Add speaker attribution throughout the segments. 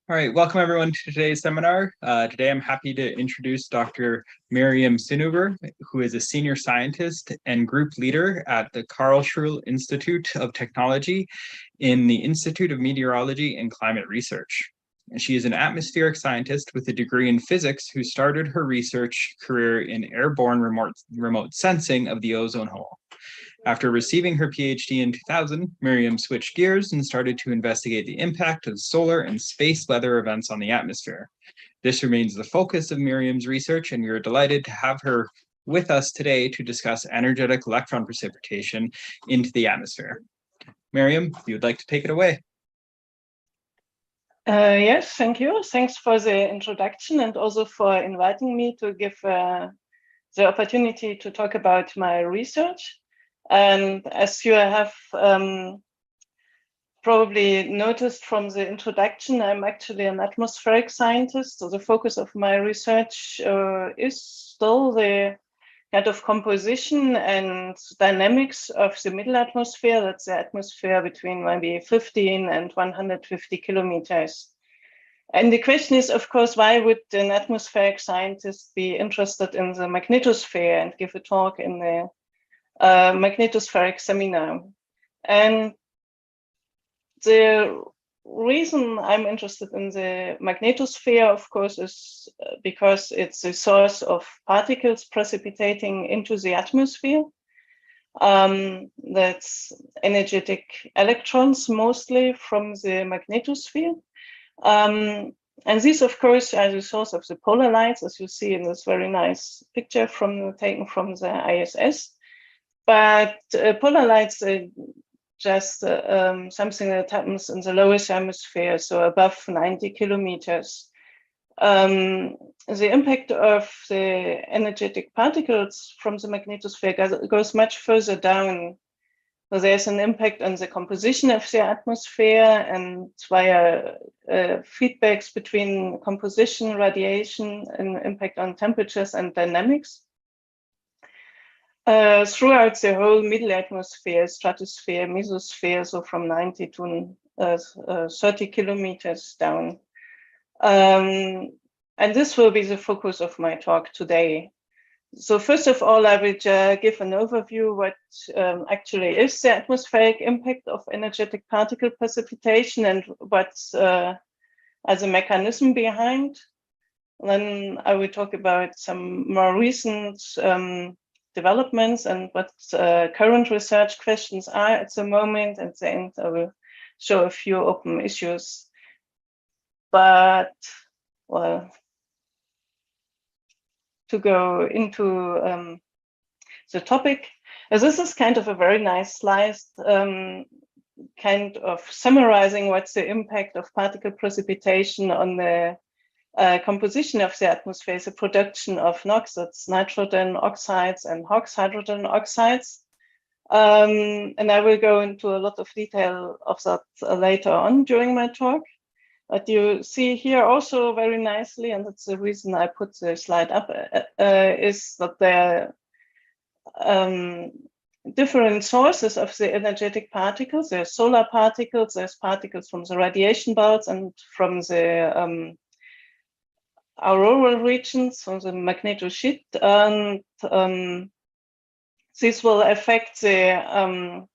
Speaker 1: All right, welcome everyone to today's seminar. Today I'm happy to introduce Dr. Miriam Sinnhuber, who is a senior scientist and group leader at the Karlsruhe Institute of Technology in the Institute of Meteorology and Climate Research. She is an atmospheric scientist with a degree in physics who started her research career in airborne remote sensing of the ozone hole. After receiving her PhD in 2000, Miriam switched gears and started to investigate the impact of solar and space weather events on the atmosphere. This remains the focus of Miriam's research, and we are delighted to have her with us today to discuss energetic electron precipitation into the atmosphere. Miriam, if you would like to take it away.
Speaker 2: Yes, thank you. Thanks for the introduction and also for inviting me to give the opportunity to talk about my research. And as you have probably noticed from the introduction, I'm actually an atmospheric scientist. So the focus of my research is still the kind of composition and dynamics of the middle atmosphere. That's the atmosphere between maybe 15 and 150 kilometers. And the question is, of course, why would an atmospheric scientist be interested in the magnetosphere and give a talk in the magnetospheric seminar? And the reason I'm interested in the magnetosphere, of course, is because it's a source of particles precipitating into the atmosphere. That's energetic electrons, mostly from the magnetosphere. And these, of course, are the source of the polar lights, as you see in this very nice picture taken from the ISS. But polar lights are just something that happens in the lowest hemisphere, so above 90 kilometers. The impact of the energetic particles from the magnetosphere goes much further down. So there's an impact on the composition of the atmosphere and via feedbacks between composition, radiation, and impact on temperatures and dynamics. Throughout the whole middle atmosphere, stratosphere, mesosphere, so from 90 to 30 kilometers down. And this will be the focus of my talk today. So first of all, I will give an overview what actually is the atmospheric impact of energetic particle precipitation and what's as a mechanism behind. Then I will talk about some more recent developments and what current research questions are at the moment. At the end, I will show a few open issues. But, well, to go into the topic, this is kind of a very nice slide, kind of summarizing what's the impact of particle precipitation on the composition of the atmosphere, is the production of NOx, that's nitrogen oxides and HOX, hydrogen oxides. And I will go into a lot of detail of that later on during my talk. But you see here also very nicely, and that's the reason I put the slide up, is that there are different sources of the energetic particles. There's solar particles, there's particles from the radiation belts and from the auroral regions, from the magnetosheet, and this will affect the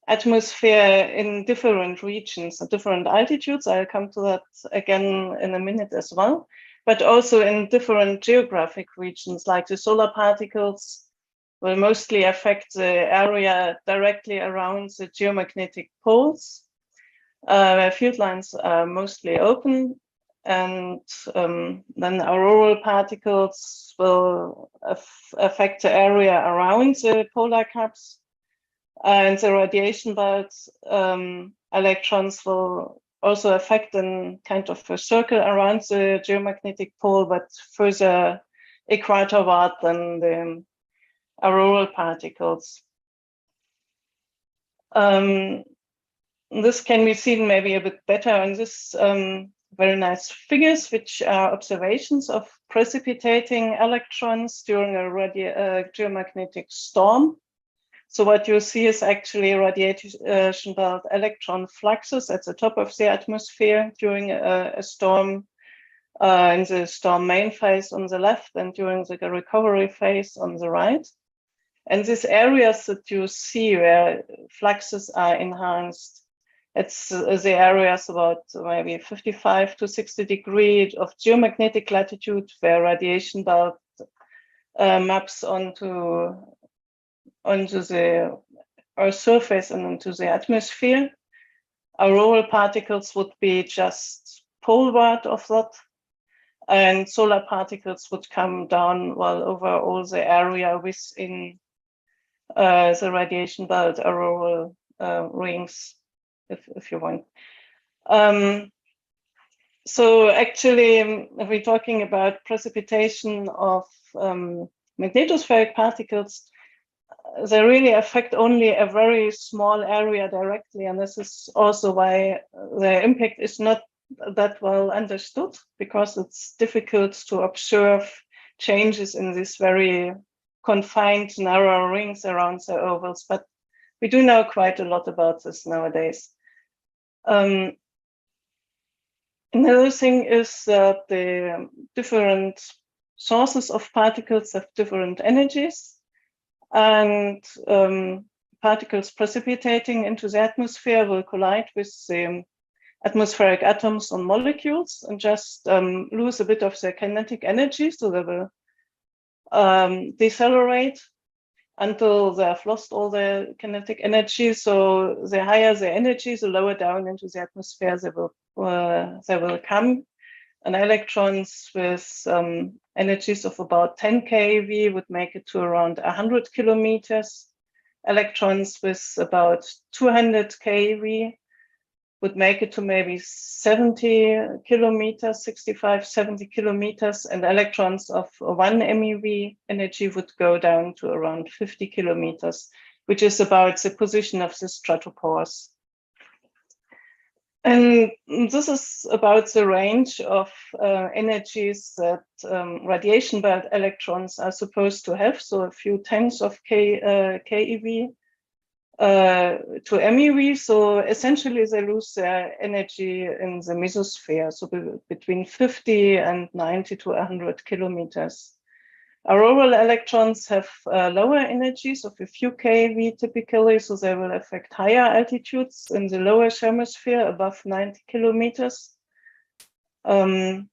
Speaker 2: atmosphere in different regions, at different altitudes. I'll come to that again in a minute as well, but also in different geographic regions, like the solar particles will mostly affect the area directly around the geomagnetic poles, where field lines are mostly open. And then auroral particles will affect the area around the polar caps. And the radiation belts, electrons will also affect in kind of a circle around the geomagnetic pole, but further equatorward than the auroral particles. This can be seen maybe a bit better in this very nice figures, which are observations of precipitating electrons during a geomagnetic storm. So what you see is actually radiation belt electron fluxes at the top of the atmosphere during a storm, in the storm main phase on the left and during the recovery phase on the right. And these areas that you see where fluxes are enhanced, it's the areas about maybe 55 to 60 degrees of geomagnetic latitude where radiation belt maps onto the Earth's surface and into the atmosphere. Auroral particles would be just poleward of that, and solar particles would come down well over all the area within the radiation belt auroral rings, if you want. So actually, if we're talking about precipitation of magnetospheric particles, they really affect only a very small area directly, and this is also why the impact is not that well understood, because it's difficult to observe changes in these very confined narrow rings around the ovals, but we do know quite a lot about this nowadays. Another thing is that the different sources of particles have different energies, and particles precipitating into the atmosphere will collide with the atmospheric atoms and molecules and just lose a bit of their kinetic energy, so they will decelerate until they have lost all their kinetic energy. So the higher the energy, the lower down into the atmosphere they will come. And electrons with energies of about 10 keV would make it to around 100 kilometers. Electrons with about 200 keV would make it to maybe 70 kilometers, 65, 70 kilometers, and electrons of 1 MeV energy would go down to around 50 kilometers, which is about the position of the stratopores. And this is about the range of energies that radiation belt electrons are supposed to have, so a few tens of keV to MeV. So essentially they lose their energy in the mesosphere, so between 50 and 90 to 100 kilometers. Auroral electrons have lower energies of a few keV typically, so they will affect higher altitudes in the lower hemisphere above 90 kilometers. Actually,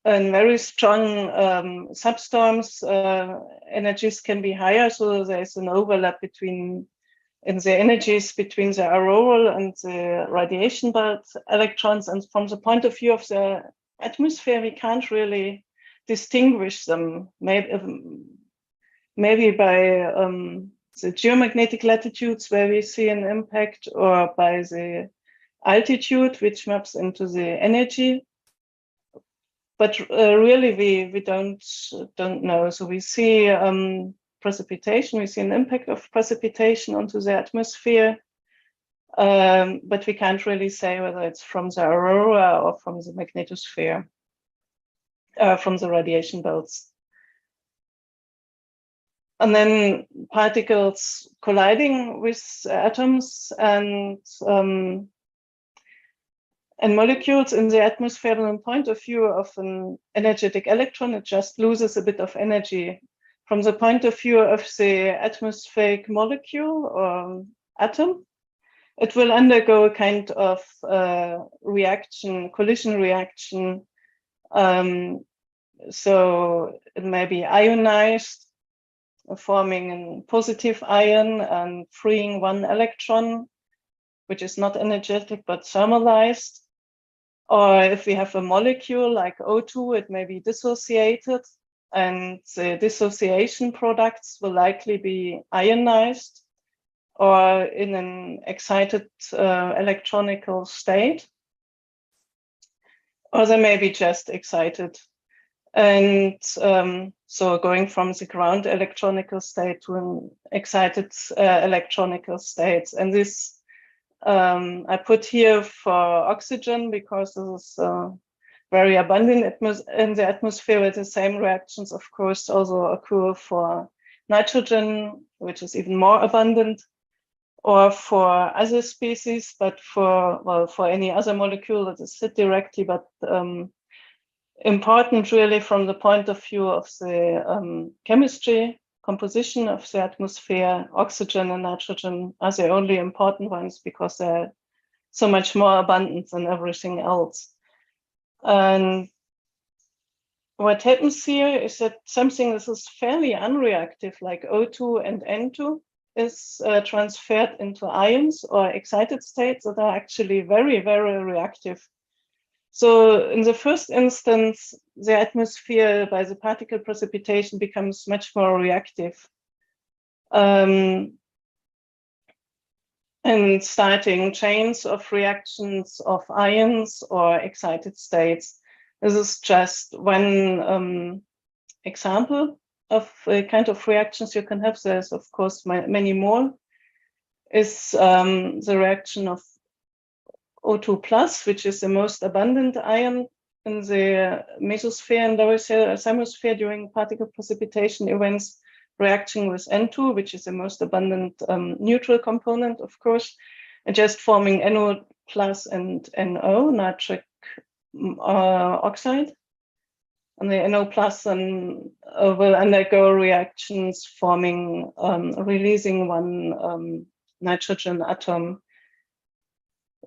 Speaker 2: in very strong substorms, energies can be higher, so there's an overlap in the energies between the auroral and the radiation belt electrons. And from the point of view of the atmosphere, we can't really distinguish them, maybe by the geomagnetic latitudes where we see an impact, or by the altitude which maps into the energy. But really we don't know. So we see precipitation, we see an impact of precipitation onto the atmosphere, but we can't really say whether it's from the aurora or from the magnetosphere. From the radiation belts. And then particles colliding with atoms and molecules in the atmosphere. From the point of view of an energetic electron, it just loses a bit of energy. From the point of view of the atmospheric molecule or atom, it will undergo a kind of collision reaction. So it may be ionized, forming a positive ion and freeing one electron, which is not energetic but thermalized. Or if we have a molecule like O2, it may be dissociated, and the dissociation products will likely be ionized or in an excited electronical state. Or they may be just excited. And so going from the ground electronical state to an excited electronical state. And this I put here for oxygen because this is very abundant in the atmosphere, but the same reactions, of course, also occur for nitrogen, which is even more abundant, or for other species, but for any other molecule that is hit directly, but important really from the point of view of the chemistry, composition of the atmosphere. Oxygen and nitrogen are the only important ones because they're so much more abundant than everything else. And what happens here is that something that is fairly unreactive, like O2 and N2, is transferred into ions or excited states that are actually very, very reactive. So in the first instance, the atmosphere by the particle precipitation becomes much more reactive. And starting chains of reactions of ions or excited states. This is just one example of a kind of reactions you can have. There's of course many more. Is the reaction of O2 plus, which is the most abundant ion in the mesosphere and lower thermosphere during particle precipitation events, reaction with N2, which is the most abundant neutral component, of course, and just forming NO plus and NO, nitric oxide. And the NO plus then will undergo reactions forming, releasing one nitrogen atom.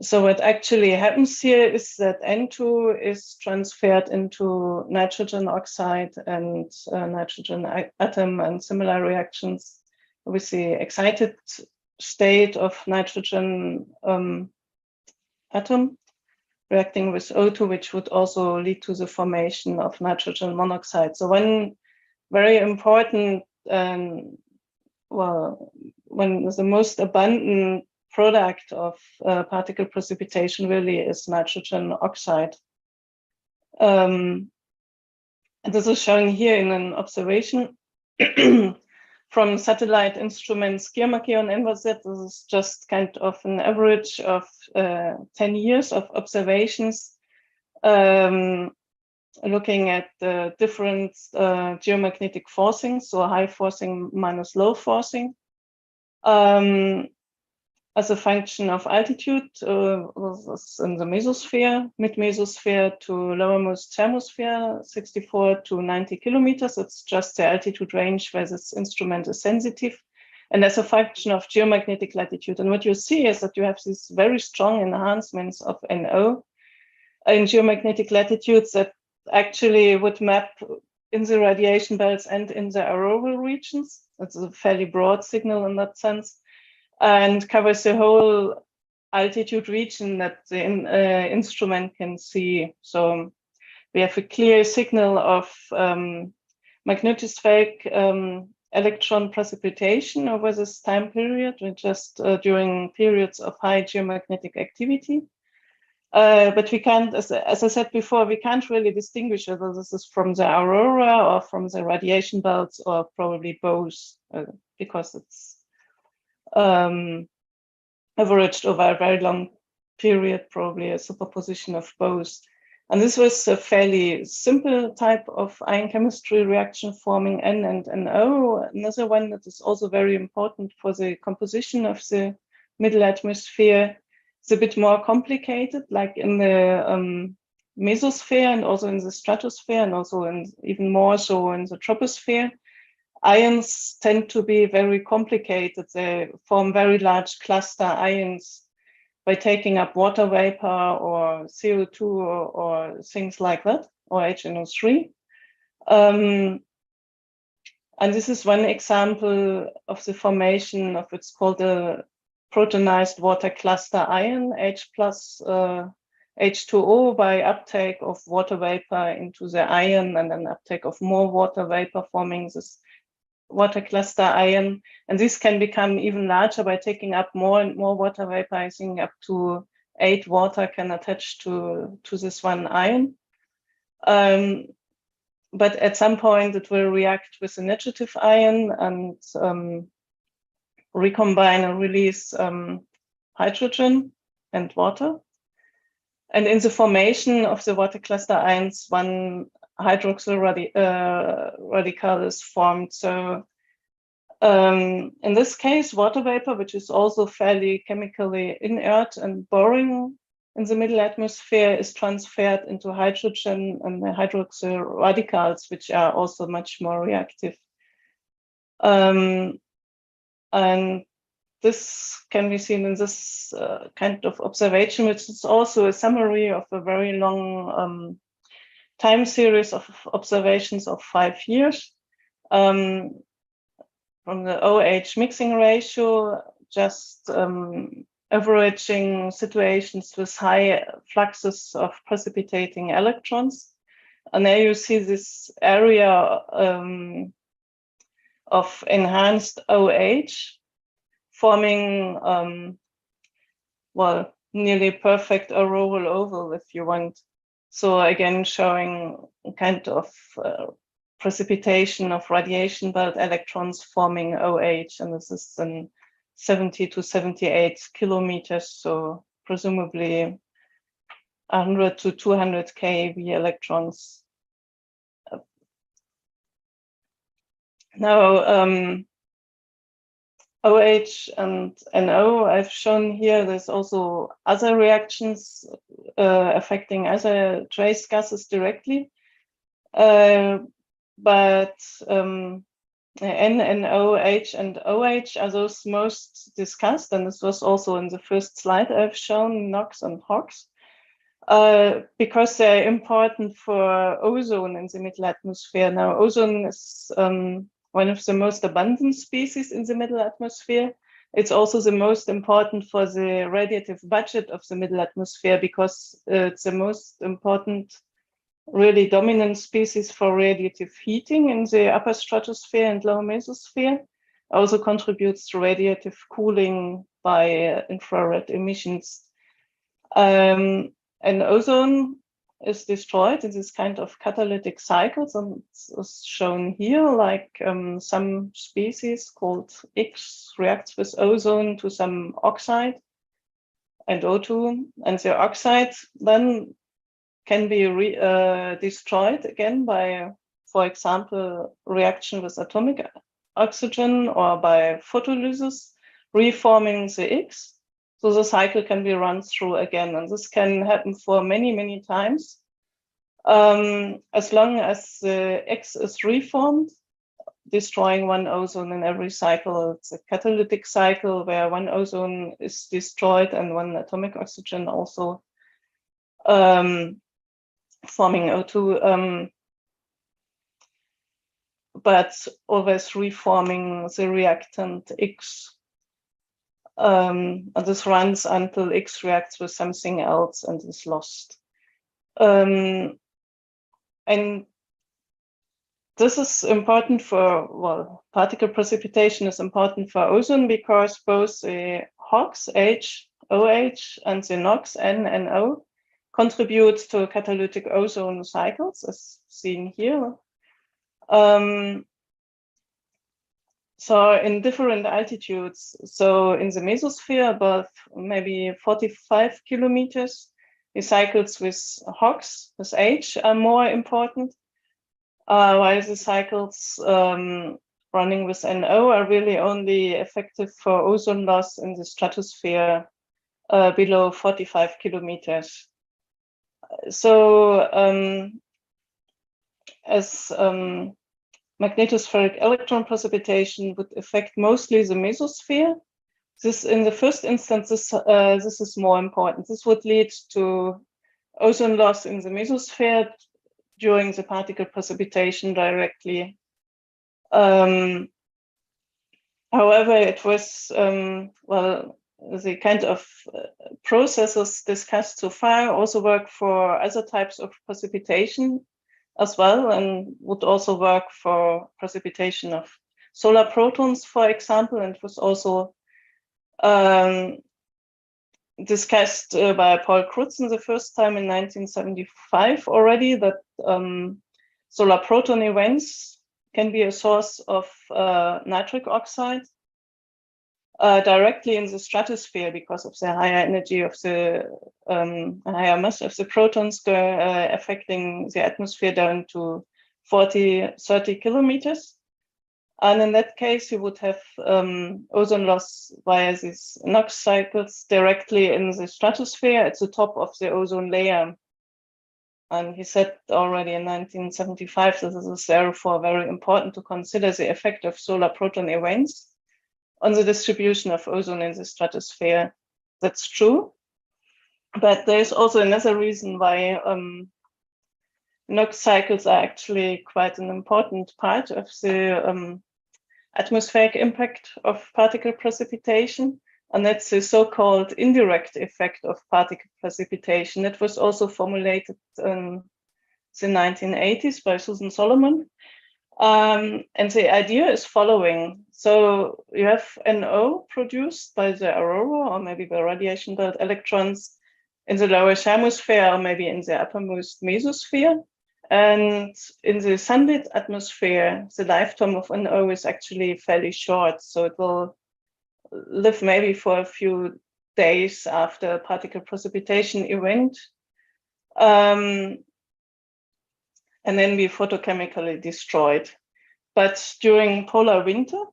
Speaker 2: So what actually happens here is that N2 is transferred into nitrogen oxide and nitrogen atom, and similar reactions with the excited state of nitrogen atom reacting with O2, which would also lead to the formation of nitrogen monoxide. So one very important, when the most abundant product of particle precipitation really is nitrogen oxide. And this is shown here in an observation from satellite instruments Kirmaki on NVZ. This is just kind of an average of 10 years of observations looking at the different geomagnetic forcing, so high forcing minus low forcing. As a function of altitude, was in the mesosphere, mid-mesosphere to lowermost thermosphere, 64 to 90 kilometers. It's just the altitude range where this instrument is sensitive. And as a function of geomagnetic latitude. And what you see is that you have these very strong enhancements of NO in geomagnetic latitudes that actually would map in the radiation belts and in the auroral regions. It's a fairly broad signal in that sense, and covers the whole altitude region that the instrument can see. So we have a clear signal of magnetospheric electron precipitation over this time period, just during periods of high geomagnetic activity. But we can't, as I said before, we can't really distinguish whether this is from the aurora or from the radiation belts, or probably both, because it's averaged over a very long period, probably a superposition of both. And this was a fairly simple type of ion chemistry reaction forming N and NO. Another one that is also very important for the composition of the middle atmosphere. It's a bit more complicated, like in the mesosphere and also in the stratosphere, and also in even more so in the troposphere. Ions tend to be very complicated. They form very large cluster ions by taking up water vapor or CO2 or things like that, or HNO3. And this is one example of the formation of what's called a protonized water cluster ion, H plus H2O, by uptake of water vapor into the ion, and then uptake of more water vapor, forming this water cluster ion. And this can become even larger by taking up more and more water vapor. I think up to 8 water can attach to this one ion. But at some point it will react with a negative ion and recombine and release hydrogen and water. And in the formation of the water cluster ions, one hydroxyl radical is formed. So In this case, water vapor, which is also fairly chemically inert and boring in the middle atmosphere, is transferred into hydrogen and the hydroxyl radicals, which are also much more reactive. And this can be seen in this kind of observation, which is also a summary of a very long time series of observations of 5 years. From the OH mixing ratio, just averaging situations with high fluxes of precipitating electrons. And there you see this area of enhanced OH forming, well, nearly perfect auroral oval, if you want. So again, showing kind of precipitation of radiation belt electrons forming OH, and this is in 70 to 78 kilometers, so presumably 100 to 200 keV electrons. Now, OH and NO I've shown here. There's also other reactions affecting other trace gases directly. But N, NO, H, and OH are those most discussed, and this was also in the first slide I've shown, NOx and HOX, because they're important for ozone in the middle atmosphere. Now, ozone is one of the most abundant species in the middle atmosphere. It's also the most important for the radiative budget of the middle atmosphere, because it's the most important, really dominant species for radiative heating in the upper stratosphere and lower mesosphere. Also contributes to radiative cooling by infrared emissions. And ozone is destroyed in this kind of catalytic cycles, and it's shown here, like some species called X reacts with ozone to some oxide and O2, and the oxide then can be destroyed again by, for example, reaction with atomic oxygen or by photolysis, reforming the X. So the cycle can be run through again, and this can happen for many, many times. As long as the X is reformed, destroying one ozone in every cycle. It's a catalytic cycle where one ozone is destroyed and one atomic oxygen also forming O2, but always reforming the reactant X. And this runs until X reacts with something else and is lost. And this is important for, well, particle precipitation is important for ozone because both the HOX, H, OH, and the NOx, N, NO, contribute to catalytic ozone cycles, as seen here. So in different altitudes, so in the mesosphere above maybe 45 kilometers, the cycles with HOX, with H, are more important, while the cycles running with NO are really only effective for ozone loss in the stratosphere below 45 kilometers. So as magnetospheric electron precipitation would affect mostly the mesosphere, this, in the first instance, this is more important. This would lead to ozone loss in the mesosphere during the particle precipitation directly. However, it was, well, the kind of processes discussed so far also work for other types of precipitation as well, and would also work for precipitation of solar protons, for example, and was also discussed by Paul Crutzen the first time in 1975 already, that solar proton events can be a source of nitric oxide directly in the stratosphere because of the higher energy of the higher mass of the protons affecting the atmosphere down to 30 kilometers. And in that case, you would have ozone loss via these NOx cycles directly in the stratosphere at the top of the ozone layer. And he said already in 1975 that this is therefore very important to consider the effect of solar proton events on the distribution of ozone in the stratosphere. That's true. But there's also another reason why NOx cycles are actually quite an important part of the atmospheric impact of particle precipitation, and that's the so-called indirect effect of particle precipitation. It was also formulated in the 1980s by Susan Solomon. And the idea is following. So you have NO produced by the aurora or maybe by radiation belt electrons in the lower thermosphere or maybe in the uppermost mesosphere. And in the sunlit atmosphere, the lifetime of NO is actually fairly short. So it will live maybe for a few days after a particle precipitation event, and then be photochemically destroyed. But during polar winter,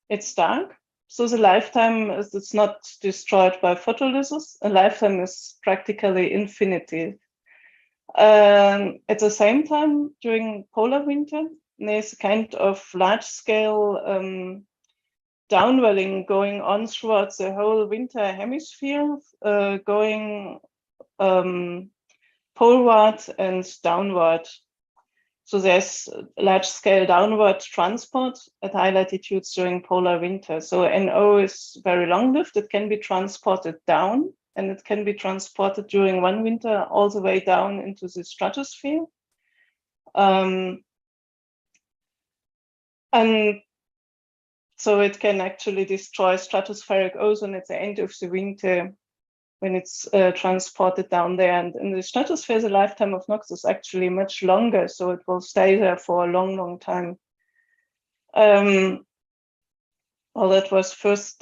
Speaker 2: it's dark. So the lifetime is not destroyed by photolysis. A lifetime is practically infinity. At the same time, during polar winter, there's a kind of large-scale downwelling going on throughout the whole winter hemisphere, going poleward and downward. So there's large-scale downward transport at high latitudes during polar winter. So NO is very long-lived. It can be transported down, and it can be transported during one winter all the way down into the stratosphere. And so it can actually destroy stratospheric ozone at the end of the winter when it's transported down there. And in the stratosphere, the lifetime of NOx is actually much longer, so it will stay there for a long, long time. Well, that was first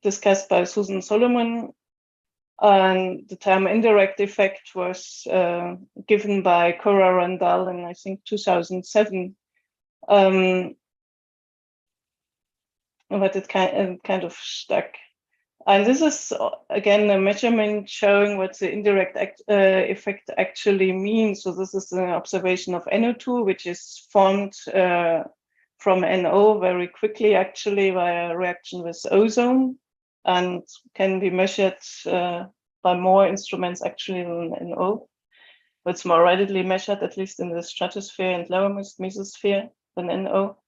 Speaker 2: discussed by Susan Solomon, and the term indirect effect was given by Cora Randall in, I think, 2007. But it kind of stuck. And this is, again, a measurement showing what the indirect effect actually means. So this is an observation of NO2, which is formed from NO very quickly, actually, via reaction with ozone, and can be measured by more instruments, actually, than NO. But it's more readily measured, at least in the stratosphere and lowermost mesosphere, than NO.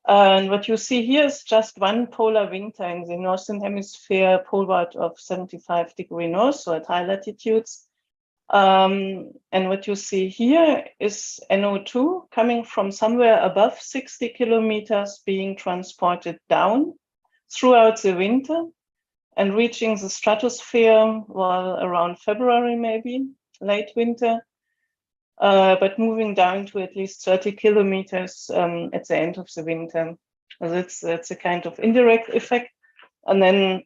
Speaker 2: And what you see here is just one polar winter in the northern hemisphere, poleward of 75 degrees north, so at high latitudes. And what you see here is NO2 coming from somewhere above 60 kilometers being transported down throughout the winter and reaching the stratosphere, well, around February, maybe, late winter. But moving down to at least 30 kilometers at the end of the winter. So that's a kind of indirect effect. And then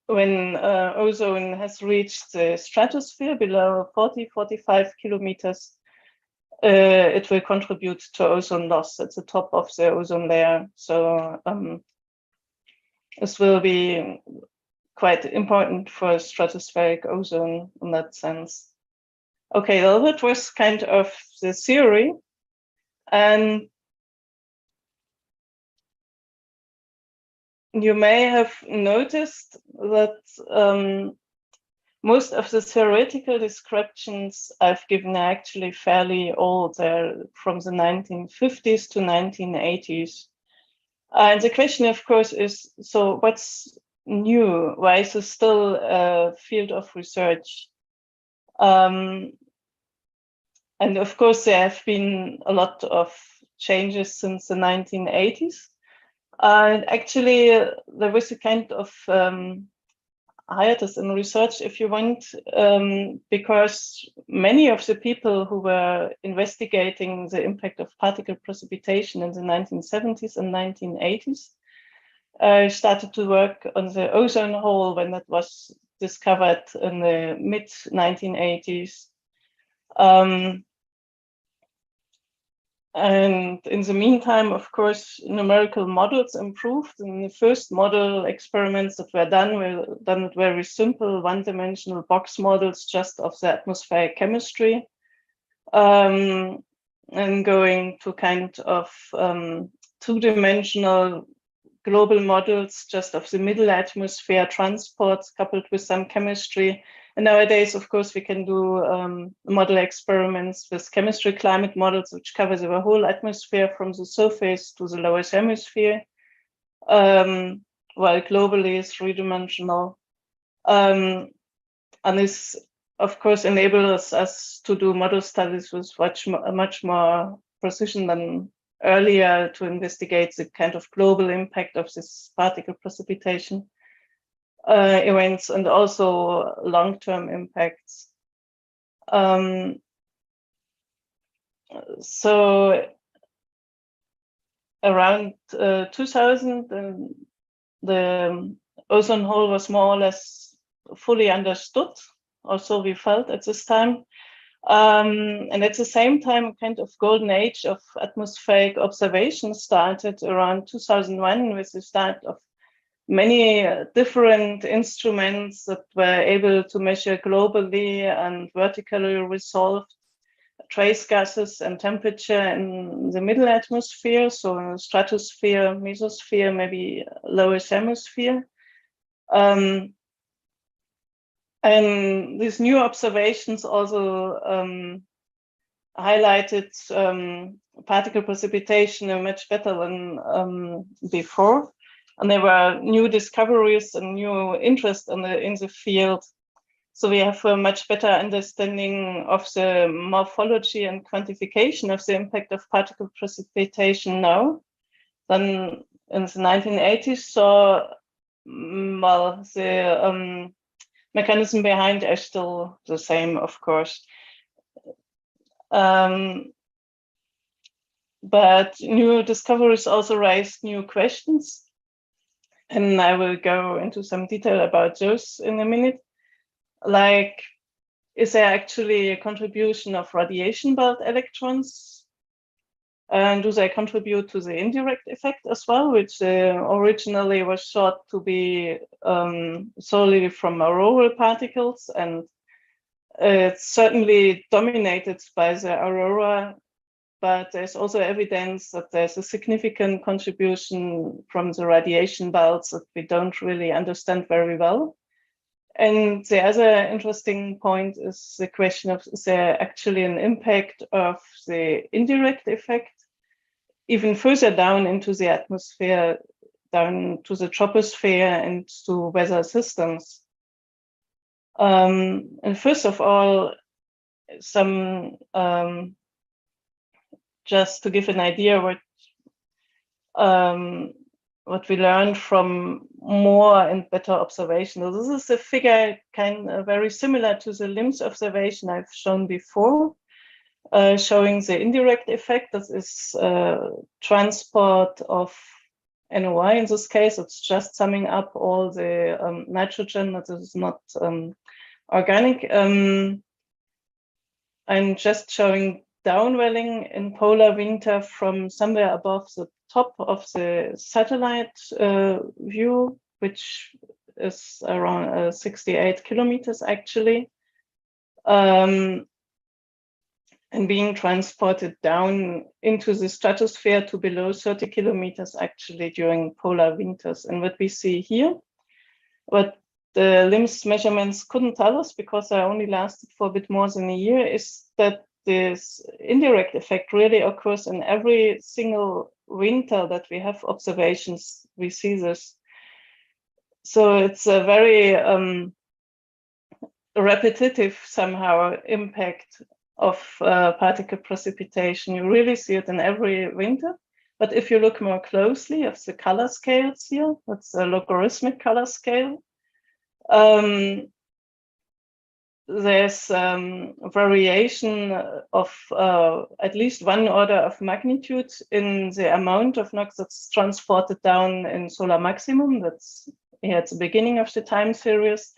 Speaker 2: when ozone has reached the stratosphere below 40-45 kilometers, it will contribute to ozone loss at the top of the ozone layer. So this will be quite important for stratospheric ozone in that sense. Okay, well, that was kind of the theory. And you may have noticed that most of the theoretical descriptions I've given are actually fairly old. They're from the 1950s to 1980s. And the question, of course, is, so what's new? Why is this still a field of research? And of course, there have been a lot of changes since the 1980s. And actually, there was a kind of hiatus in research, if you want, because many of the people who were investigating the impact of particle precipitation in the 1970s and 1980s started to work on the ozone hole when that was discovered in the mid-1980s. And in the meantime, of course, numerical models improved. And the first model experiments that were done with very simple one-dimensional box models just of the atmospheric chemistry, and going to kind of two-dimensional global models just of the middle atmosphere transports coupled with some chemistry. And nowadays, of course, we can do model experiments with chemistry climate models, which cover the whole atmosphere from the surface to the lowest hemisphere, while globally is three-dimensional. And this, of course, enables us to do model studies with much more precision than earlier to investigate the kind of global impact of this particle precipitation events and also long-term impacts. So around 2000, the ozone hole was more or less fully understood, or so we felt at this time. And at the same time, a kind of golden age of atmospheric observation started around 2001 with the start of many different instruments that were able to measure globally and vertically resolved trace gases and temperature in the middle atmosphere, so stratosphere, mesosphere, maybe lowest hemisphere. And these new observations also highlighted particle precipitation much better than before. And there were new discoveries and new interest in the field. So we have a much better understanding of the morphology and quantification of the impact of particle precipitation now than in the 1980s. So, well, the mechanism behind are still the same, of course. But new discoveries also raised new questions. And I will go into some detail about those in a minute. Like, is there actually a contribution of radiation belt electrons? And do they contribute to the indirect effect as well, which originally was thought to be solely from auroral particles, and it's certainly dominated by the aurora, but there's also evidence that there's a significant contribution from the radiation belts that we don't really understand very well. And the other interesting point is the question of, is there actually an impact of the indirect effect even further down into the atmosphere, down to the troposphere and to weather systems? And first of all, some just to give an idea what we learned from more and better observation. So this is a figure kind of very similar to the LIMS observation I've shown before, showing the indirect effect. That is transport of NOI. In this case, it's just summing up all the nitrogen that is not organic. And just showing downwelling in polar winter from somewhere above the top of the satellite view, which is around 68 kilometers actually, and being transported down into the stratosphere to below 30 kilometers actually during polar winters. And what we see here, what the LIMS measurements couldn't tell us because they only lasted for a bit more than a year, is that this indirect effect really occurs in every single winter that we have observations. We see this. So it's a very repetitive somehow impact of particle precipitation. You really see it in every winter. But if you look more closely at the color scales here, that's a logarithmic color scale. There's variation of at least one order of magnitude in the amount of NOx that's transported down in solar maximum. That's here at the beginning of the time series.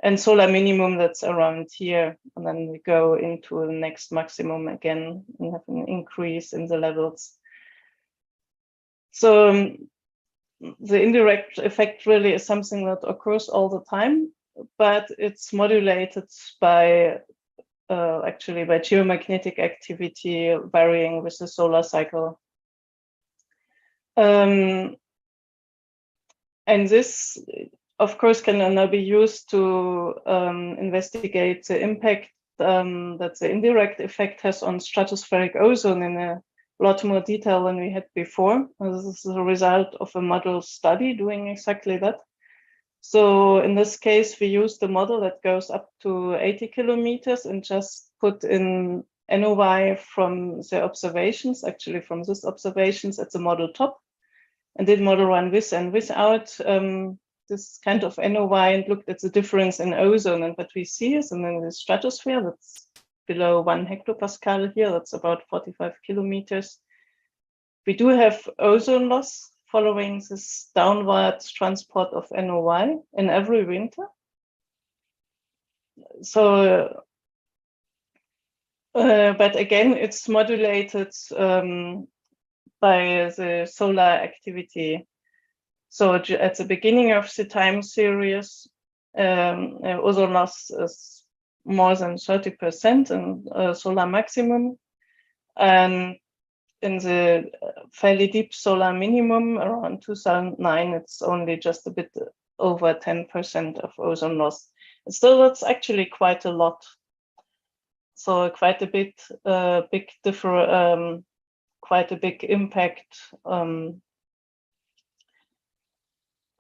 Speaker 2: and solar minimum that's around here. And then we go into the next maximum again and have an increase in the levels. So the indirect effect really is something that occurs all the time, but it's modulated by actually by geomagnetic activity varying with the solar cycle. And this, of course, can now be used to investigate the impact that the indirect effect has on stratospheric ozone in a lot more detail than we had before. This is a result of a model study doing exactly that. So in this case, we used a model that goes up to 80 kilometers and just put in NOI from the observations, actually from these observations at the model top, and did model run with and without this kind of NOI and looked at the difference in ozone. And what we see is in the stratosphere, that's below 1 hectopascal here, that's about 45 kilometers. We do have ozone loss following this downward transport of NOI in every winter. So, but again, it's modulated by the solar activity. So at the beginning of the time series, ozone loss is more than 30% in solar maximum. And in the fairly deep solar minimum around 2009, it's only just a bit over 10% of ozone loss. And still, that's actually quite a lot. So quite a bit, quite a big impact on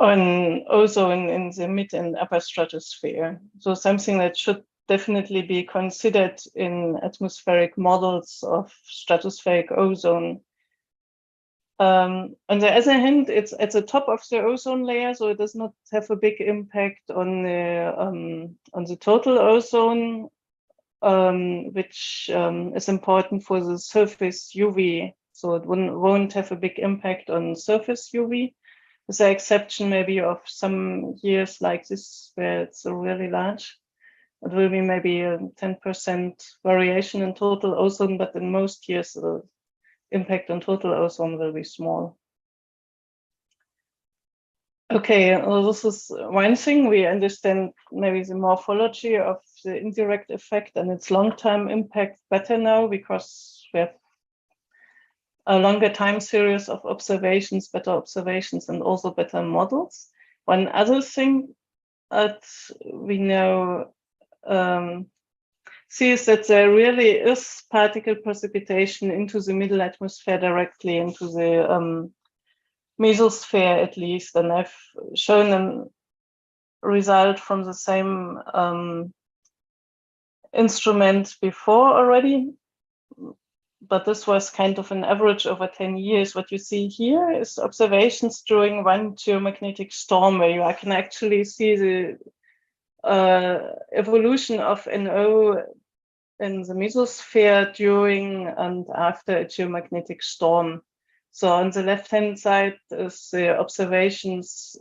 Speaker 2: ozone in the mid and upper stratosphere. So something that should definitely be considered in atmospheric models of stratospheric ozone. On the other hand, it's at the top of the ozone layer, so it does not have a big impact on the total ozone, which is important for the surface UV. So it won't have a big impact on surface UV, with the exception maybe of some years like this where it's really large. It will be maybe a 10% variation in total ozone, but in most years, the impact on total ozone will be small. Okay, well, this is one thing. We understand maybe the morphology of the indirect effect and its long-term impact better now because we have a longer time series of observations, better observations, and also better models. One other thing that we know sees that there really is particle precipitation into the middle atmosphere directly into the mesosphere at least. And I've shown a result from the same instrument before already, but this was kind of an average over 10 years. What you see here is observations during one geomagnetic storm where you can actually see the evolution of NO in the mesosphere during and after a geomagnetic storm. So on the left-hand side is the observations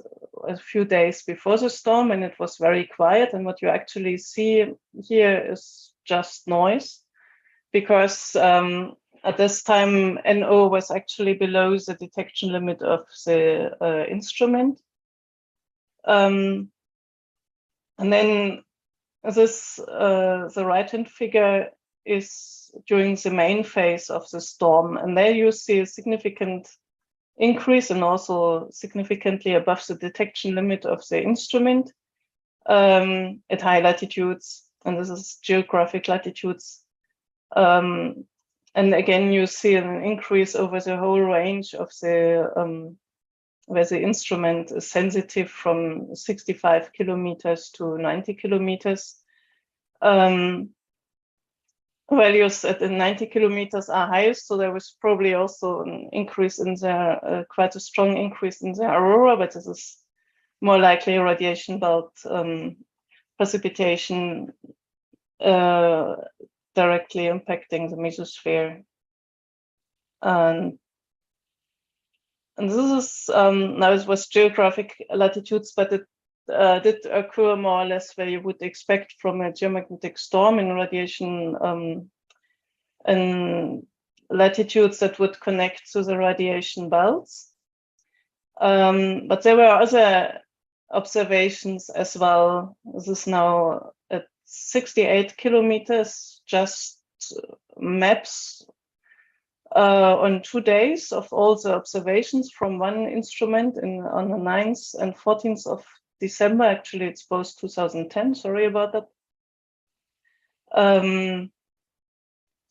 Speaker 2: a few days before the storm, and it was very quiet. And what you actually see here is just noise, because at this time NO was actually below the detection limit of the instrument. And then this, the right-hand figure is during the main phase of the storm. And there you see a significant increase and also significantly above the detection limit of the instrument at high latitudes. And this is geographic latitudes. And again, you see an increase over the whole range of the where the instrument is sensitive from 65 kilometers to 90 kilometers. Values at the 90 kilometers are highest, so there was probably also an increase in the, quite a strong increase in the aurora, but this is more likely radiation belt precipitation directly impacting the mesosphere. And this is, now it was geographic latitudes, but it did occur more or less where you would expect from a geomagnetic storm in radiation in latitudes that would connect to the radiation belts. But there were other observations as well. This is now at 68 kilometers, just maps on 2 days of all the observations from one instrument on the 9th and 14th of December. Actually, it's both 2010, sorry about that.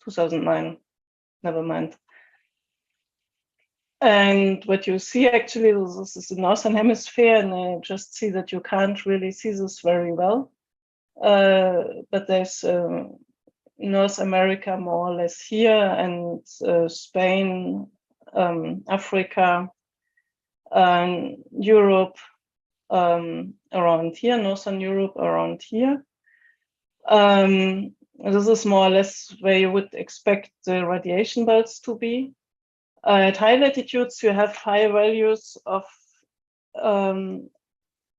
Speaker 2: 2009, never mind. And what you see actually, this is the northern hemisphere, and I just see that you can't really see this very well. But there's North America more or less here, and Spain, Africa, Europe around here, Northern Europe around here. This is more or less where you would expect the radiation belts to be. At high latitudes, you have high values of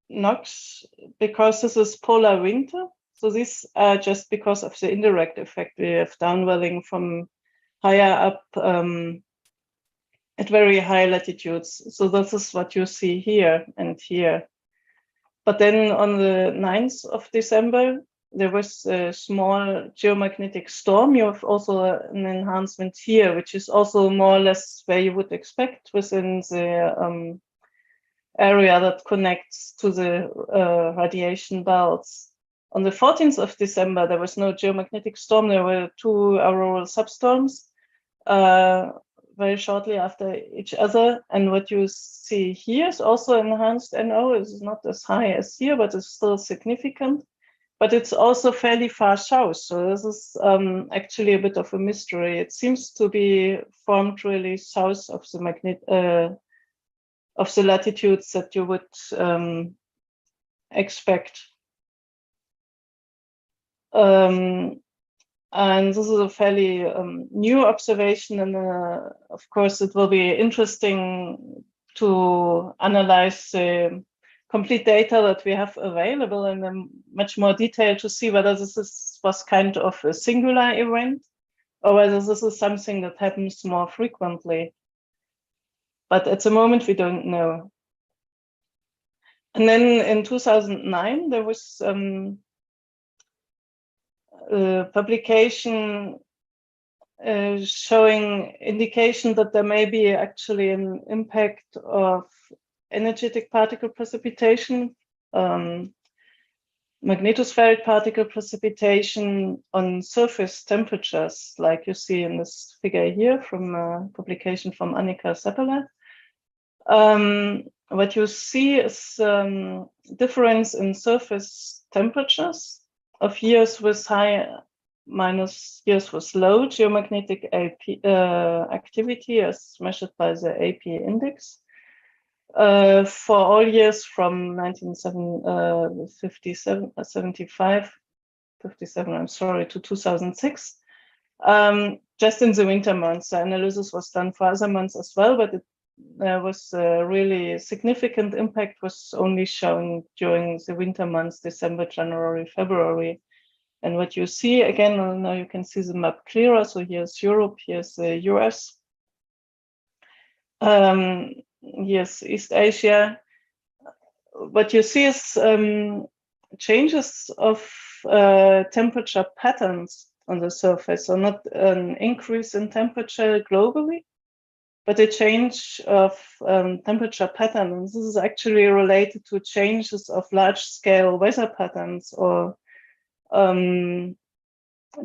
Speaker 2: NOx because this is polar winter. So these are just because of the indirect effect. We have downwelling from higher up at very high latitudes. So this is what you see here and here. But then on the 9th of December, there was a small geomagnetic storm. You have also an enhancement here, which is also more or less where you would expect within the area that connects to the radiation belts. On the 14th of December, there was no geomagnetic storm. There were 2 auroral substorms very shortly after each other. And what you see here is also enhanced NO. It's not as high as here, but it's still significant. But it's also fairly far south. So this is actually a bit of a mystery. It seems to be formed really south of the latitudes that you would expect. And this is a fairly new observation, and of course it will be interesting to analyze the complete data that we have available in much more detail to see whether this was kind of a singular event or whether this is something that happens more frequently. But at the moment we don't know. And then in 2009 there was a publication showing indication that there may be actually an impact of energetic particle precipitation, magnetospheric particle precipitation on surface temperatures, like you see in this figure here from a publication from Annika Seppele. What you see is difference in surface temperatures of years with high minus years with low geomagnetic activity as measured by the AP index for all years from 1957, I'm sorry, to 2006. Just in the winter months. The analysis was done for other months as well, but there was a really significant impact was only shown during the winter months, December, January, February. And what you see, again, now you can see the map clearer. So here's Europe, here's the US, here's East Asia. What you see is changes of temperature patterns on the surface. So not an increase in temperature globally, but a change of temperature patterns. This is actually related to changes of large-scale weather patterns or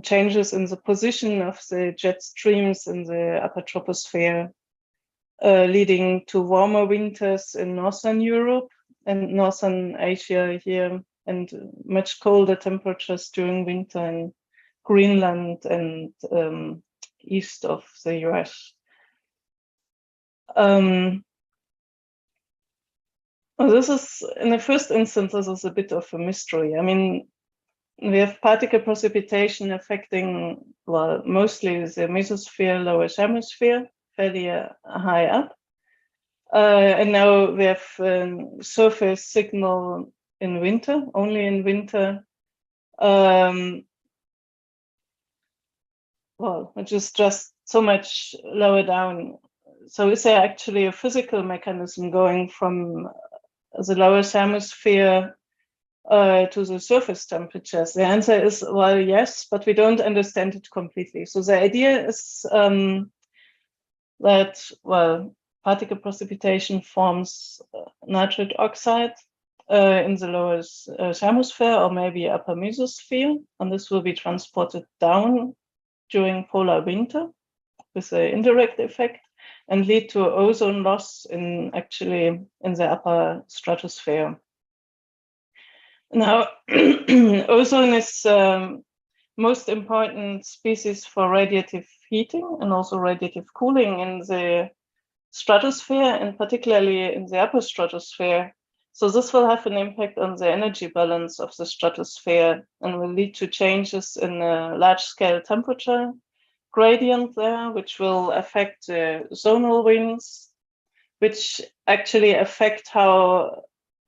Speaker 2: changes in the position of the jet streams in the upper troposphere, leading to warmer winters in Northern Europe and Northern Asia here, and much colder temperatures during winter in Greenland and east of the US. This is, in the first instance, this is a bit of a mystery. I mean, we have particle precipitation affecting, well, mostly the mesosphere, lower hemisphere, fairly high up. And now we have surface signal in winter, only in winter. Well, which is just so much lower down. So is there actually a physical mechanism going from the lower thermosphere to the surface temperatures? The answer is, well, yes, but we don't understand it completely. So the idea is that, well, particle precipitation forms nitrate oxide in the lower thermosphere or maybe upper mesosphere, and this will be transported down during polar winter with the indirect effect and lead to ozone loss in the upper stratosphere. Now, ozone is most important species for radiative heating and also radiative cooling in the stratosphere, and particularly in the upper stratosphere. So this will have an impact on the energy balance of the stratosphere and will lead to changes in a large-scale temperature gradient there, which will affect the zonal winds, which actually affect how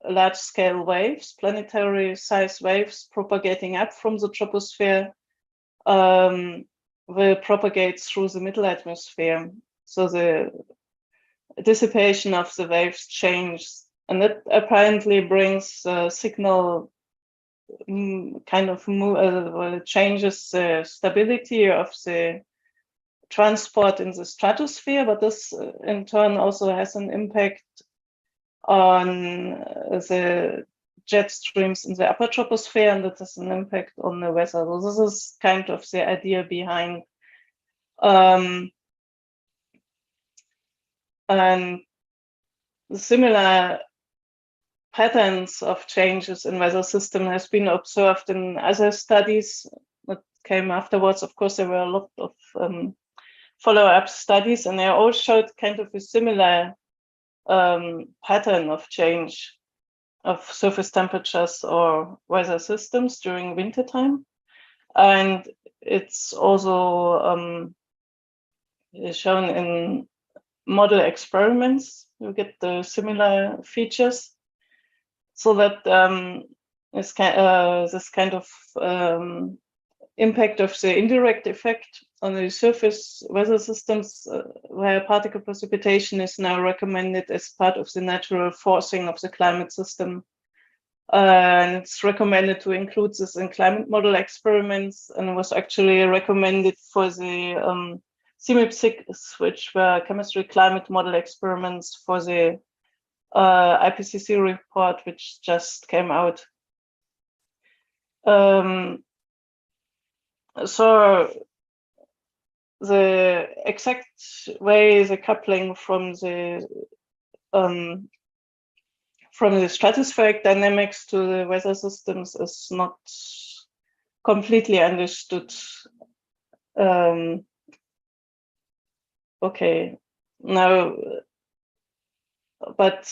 Speaker 2: large-scale waves, planetary-size waves propagating up from the troposphere will propagate through the middle atmosphere. So the dissipation of the waves changes, and that apparently brings signal changes the stability of the transport in the stratosphere, but this in turn also has an impact on the jet streams in the upper troposphere, and that has an impact on the weather. So this is kind of the idea behind. And similar patterns of changes in weather system has been observed in other studies that came afterwards. Of course, there were a lot of follow-up studies, and they all showed kind of a similar pattern of change of surface temperatures or weather systems during wintertime. And it's also shown in model experiments. You get the similar features. So that this kind of impact of the indirect effect on the surface weather systems, where particle precipitation is now recommended as part of the natural forcing of the climate system. And it's recommended to include this in climate model experiments, and it was actually recommended for the CMIP6, which were chemistry climate model experiments for the IPCC report, which just came out. So the exact way the coupling from the stratospheric dynamics to the weather systems is not completely understood. Okay, now, but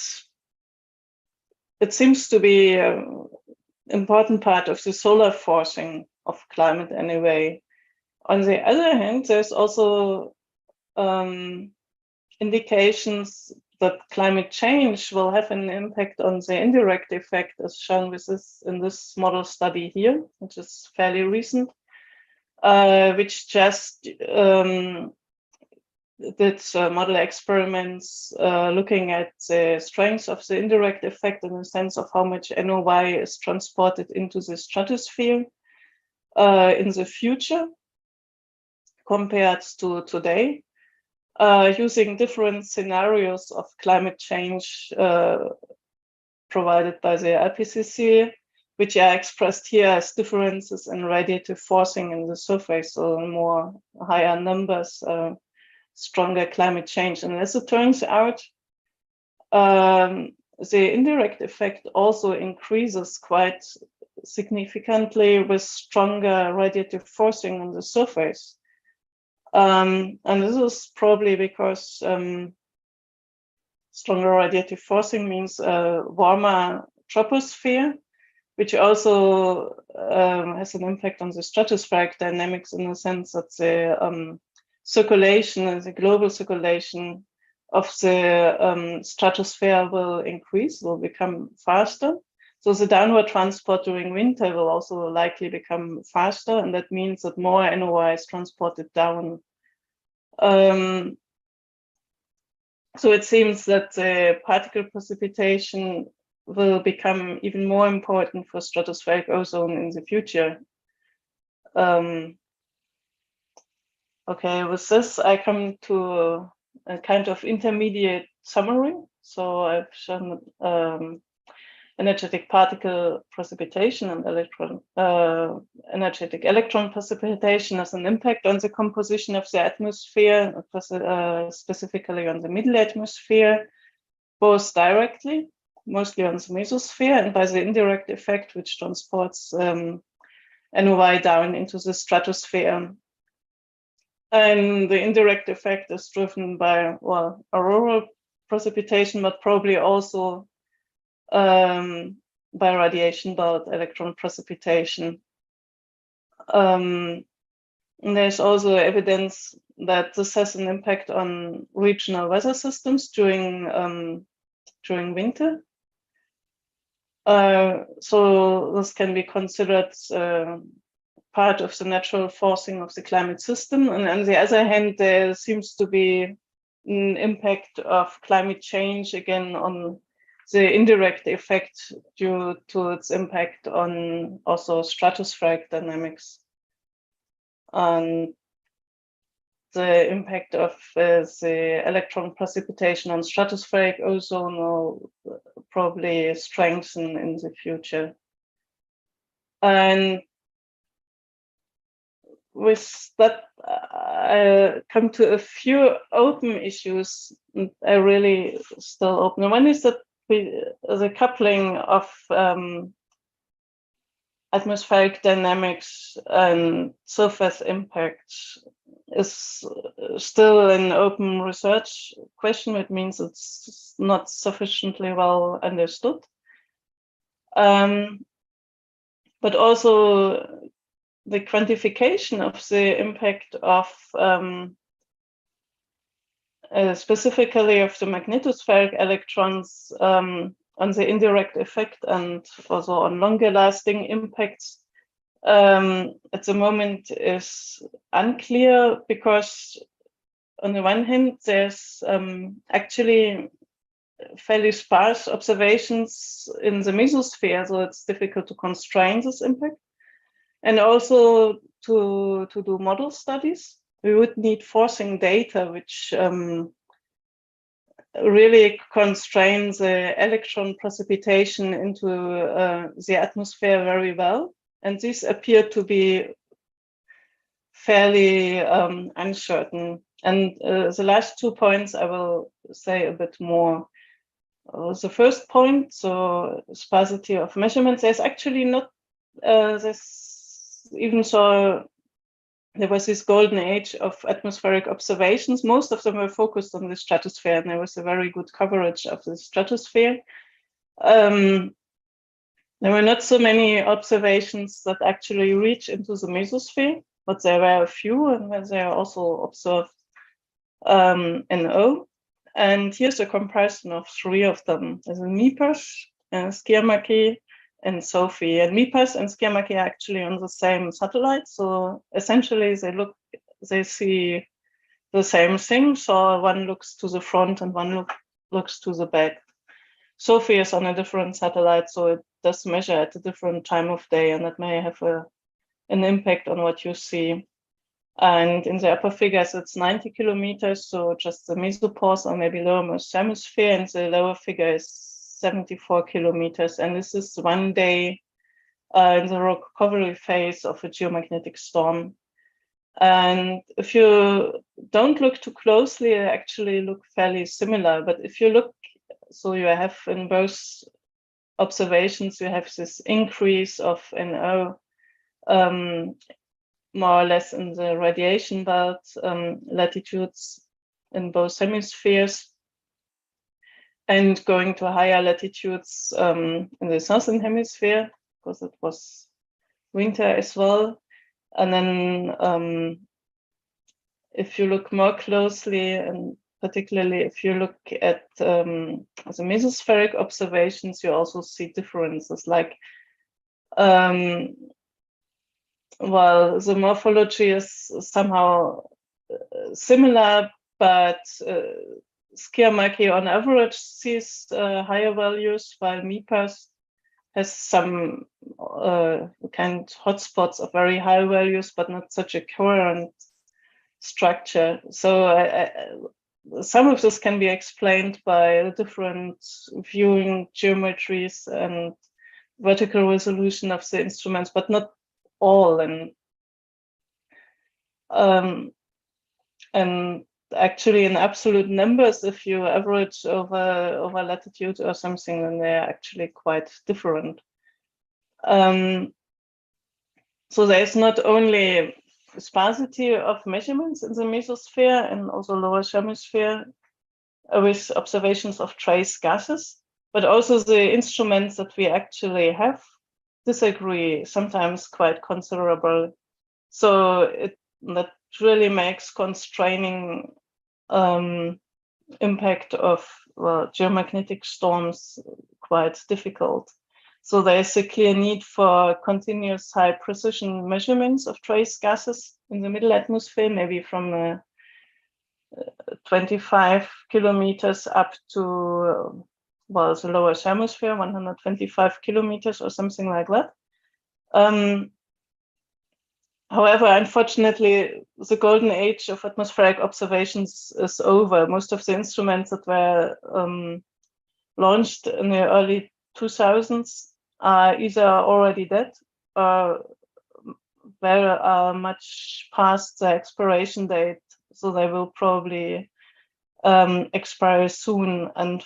Speaker 2: it seems to be an important part of the solar forcing of climate anyway. On the other hand, there's also indications that climate change will have an impact on the indirect effect, as shown with this in this model study here, which is fairly recent, which just did model experiments looking at the strength of the indirect effect in the sense of how much NOx is transported into the stratosphere in the future compared to today, using different scenarios of climate change provided by the IPCC, which are expressed here as differences in radiative forcing in the surface, so more higher numbers, stronger climate change. And as it turns out, the indirect effect also increases quite significantly with stronger radiative forcing on the surface. And this is probably because stronger radiative forcing means a warmer troposphere, which also has an impact on the stratospheric dynamics in the sense that the circulation, the global circulation of the stratosphere will increase, will become faster. So the downward transport during winter will also likely become faster, and that means that more NOI is transported down. So it seems that the particle precipitation will become even more important for stratospheric ozone in the future. Okay, with this, I come to a kind of intermediate summary. So I've shown energetic particle precipitation and energetic electron precipitation has an impact on the composition of the atmosphere, specifically on the middle atmosphere, both directly, mostly on the mesosphere, and by the indirect effect, which transports NOI down into the stratosphere. And the indirect effect is driven by, well, auroral precipitation, but probably also by radiation belt electron precipitation. And there's also evidence that this has an impact on regional weather systems during winter. So this can be considered part of the natural forcing of the climate system. And on the other hand, there seems to be an impact of climate change again on the indirect effect due to its impact on also stratospheric dynamics. And the impact of the electron precipitation on stratospheric ozone will probably strengthen in the future. And with that, I come to a few open issues. I really still open. One is that the coupling of atmospheric dynamics and surface impact is still an open research question. It means it's not sufficiently well understood. But also the quantification of the impact of specifically of the magnetospheric electrons on the indirect effect and also on longer lasting impacts at the moment is unclear, because on the one hand there's actually fairly sparse observations in the mesosphere, so it's difficult to constrain this impact. And also to do model studies, we would need forcing data, which really constrains the electron precipitation into the atmosphere very well. And these appear to be fairly uncertain. And the last 2 points I will say a bit more. The first point, so sparsity of measurements, there's actually not this. Even so, there was this golden age of atmospheric observations. Most of them were focused on the stratosphere, and there was a very good coverage of the stratosphere. There were not so many observations that actually reach into the mesosphere, but there were a few, and they are also observed NO. And here's a comparison of 3 of them. There's a MIPAS, Skiermaki, and Sophie. And MIPAS and Skiermaki are actually on the same satellite, so essentially they see the same thing. So one looks to the front and one looks to the back. Sophie is on a different satellite, so it does measure at a different time of day, and that may have an impact on what you see. And in the upper figures, it's 90 kilometers, so just the mesopause or maybe lowermost hemisphere, and the lower figure is 74 kilometers. And this is 1 day in the recovery phase of a geomagnetic storm. And if you don't look too closely, they actually look fairly similar. But if you look, so you have in both observations, you have this increase of NO more or less in the radiation belt latitudes in both hemispheres, and going to higher latitudes in the southern hemisphere, because it was winter as well. And then if you look more closely and particularly if you look at the mesospheric observations, you also see differences. Like, well, the morphology is somehow similar, but Skiamaki on average sees higher values, while MIPAS has some kind hotspots of very high values, but not such a coherent structure. So some of this can be explained by different viewing geometries and vertical resolution of the instruments, but not all. And actually, in absolute numbers, if you average over latitude or something, then they're actually quite different. So there's not only sparsity of measurements in the mesosphere and also lower hemisphere with observations of trace gases, but also the instruments that we actually have disagree, sometimes quite considerable. So that really makes constraining impact of geomagnetic storms quite difficult. So there's a clear need for continuous high precision measurements of trace gases in the middle atmosphere, maybe from 25 kilometers up to, well, the lower hemisphere, 125 kilometers or something like that. However, unfortunately, the golden age of atmospheric observations is over. Most of the instruments that were launched in the early 2000s are either already dead or very much past the expiration date, so they will probably expire soon, and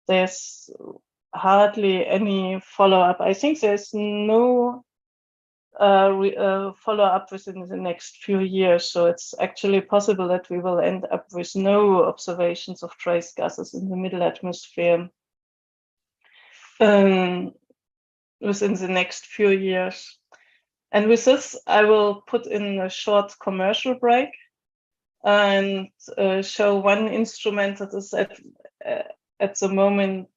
Speaker 2: there's hardly any follow-up. I think there's no follow-up within the next few years, so it's actually possible that we will end up with no observations of trace gases in the middle atmosphere within the next few years. And with this, I will put in a short commercial break and show one instrument that is at the moment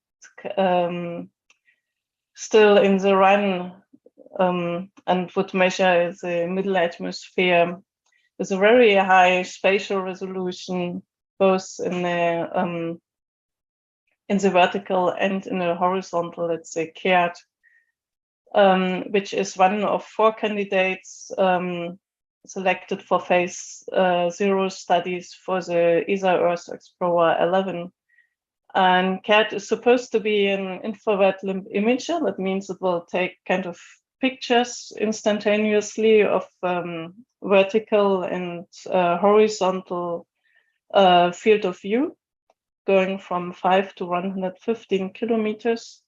Speaker 2: still in the run and would measure the middle atmosphere with a very high spatial resolution, both in the vertical and in the horizontal, let's say CART, which is one of 4 candidates selected for phase 0 studies for the ESA Earth Explorer 11. And CAT is supposed to be an infrared limb imager. That means it will take kind of pictures instantaneously of vertical and horizontal field of view, going from 5 to 115 kilometers.